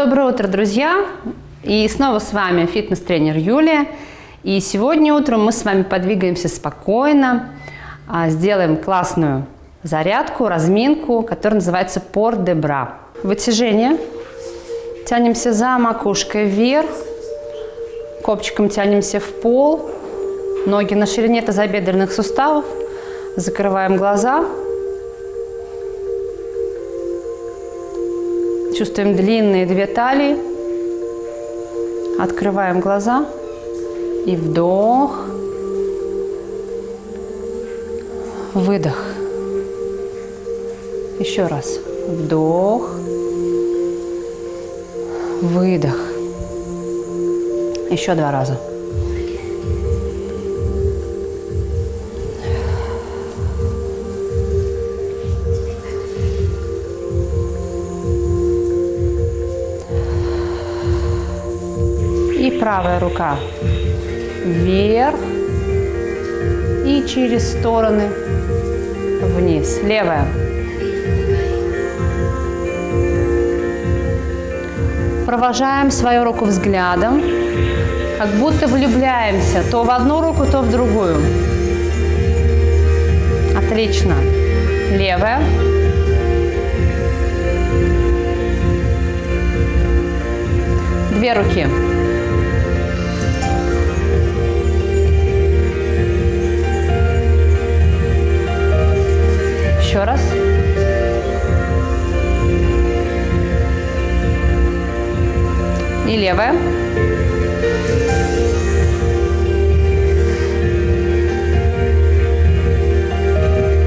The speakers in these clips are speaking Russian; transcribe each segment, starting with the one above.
Доброе утро, друзья! И снова с вами фитнес-тренер Юлия. И сегодня утром мы с вами подвигаемся спокойно, сделаем классную зарядку, разминку, которая называется Port de Bras. Вытяжение. Тянемся за макушкой вверх, копчиком тянемся в пол, ноги на ширине тазобедренных суставов, закрываем глаза. Чувствуем длинные две талии. Открываем глаза. И вдох. Выдох. Еще раз. Вдох. Выдох. Еще два раза. И правая рука вверх и через стороны вниз. Левая. Провожаем свою руку взглядом, как будто влюбляемся то в одну руку, то в другую. Отлично. Левая. Две руки. Еще раз. И левая.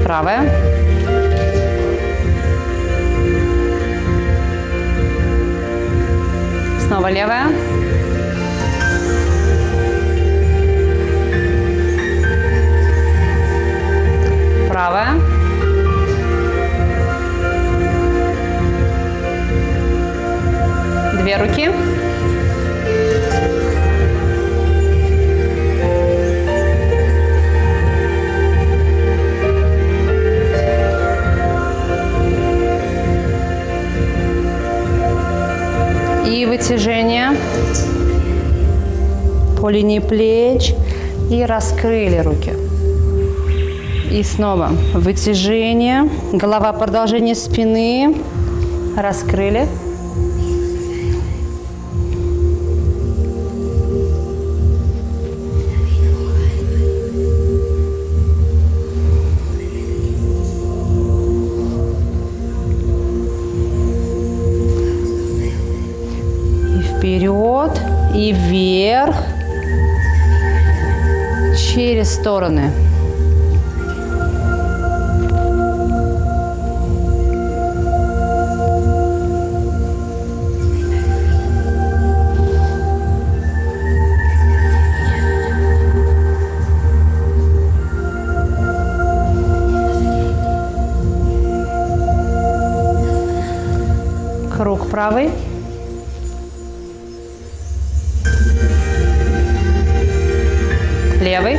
Правая. Снова левая. Правая. Две руки. И вытяжение по линии плеч. И раскрыли руки. И снова вытяжение. Голова, продолжение спины. Раскрыли. Вперед и вверх, через стороны. Круг правый. Левый.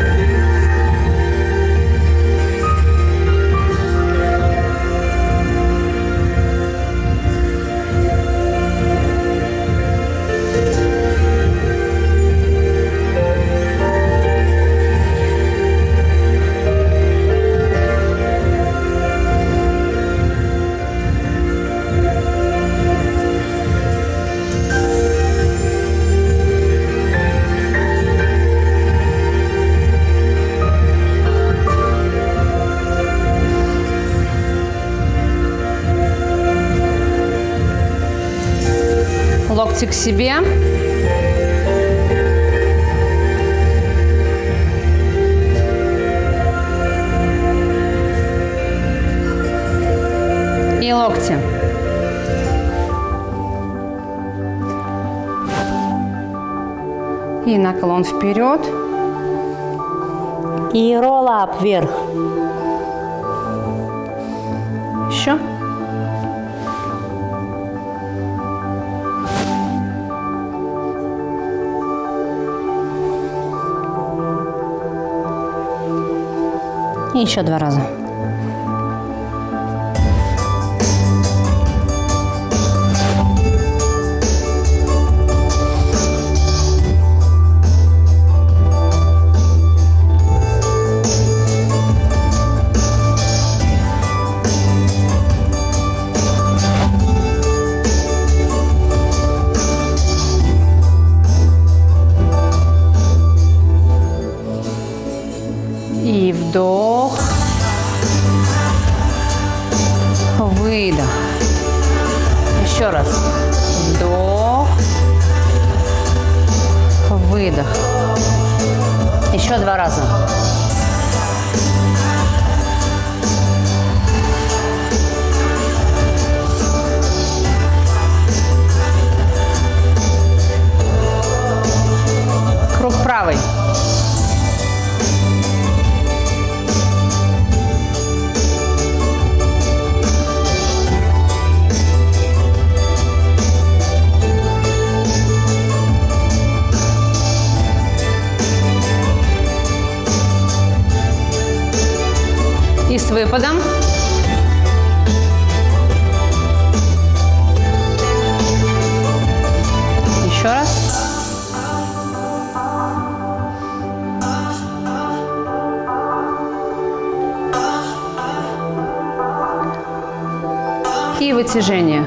Локти к себе. И локти. И наклон вперед. И ролл-ап вверх. Еще. И еще два раза. Вдох. Выдох. Еще раз. Вдох. Выдох. Еще 2 раза. Круг правый. И с выпадом. Еще раз. И вытяжение.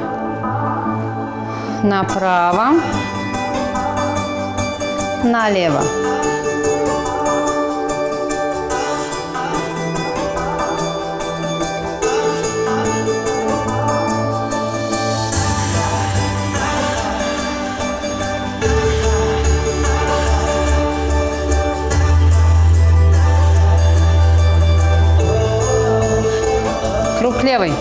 Направо, налево. Круг левый.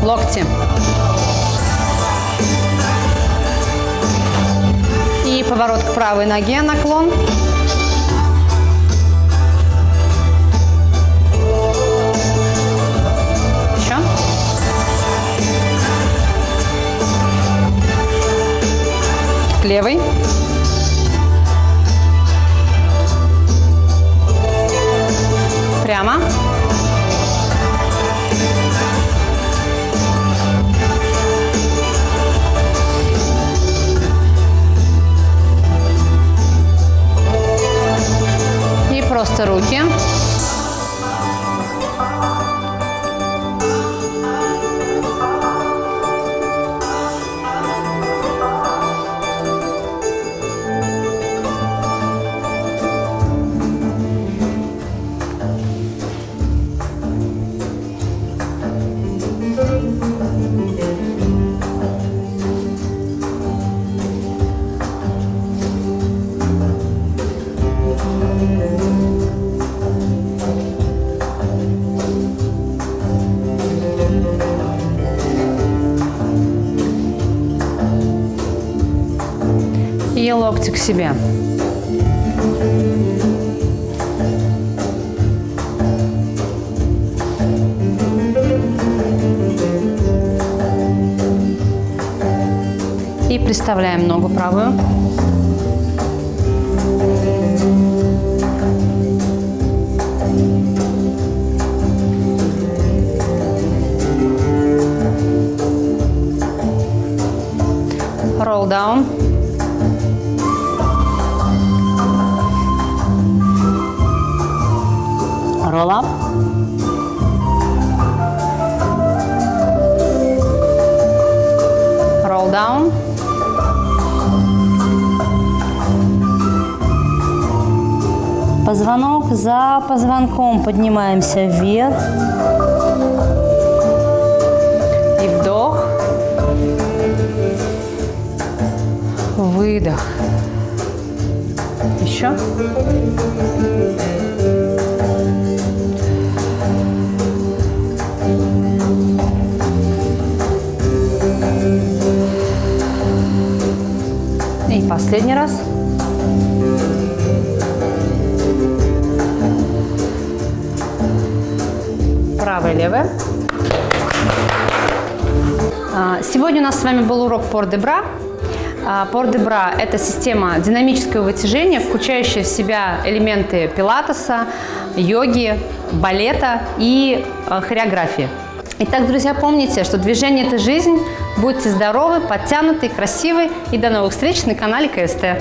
Локти. И поворот к правой ноге, наклон. Еще. К левой. Прямо. Просто руки. И локти к себе. И приставляем ногу правую. Roll down. Roll up. Roll down. Позвонок за позвонком поднимаемся вверх. И вдох. Выдох. Еще. И последний раз. Правая, левая. Сегодня у нас с вами был урок Port de Bras. Port de Bras – это система динамического вытяжения, включающая в себя элементы пилатеса, йоги, балета и хореографии. Итак, друзья, помните, что движение – это жизнь. Будьте здоровы, подтянуты, красивы. И до новых встреч на канале КСТ.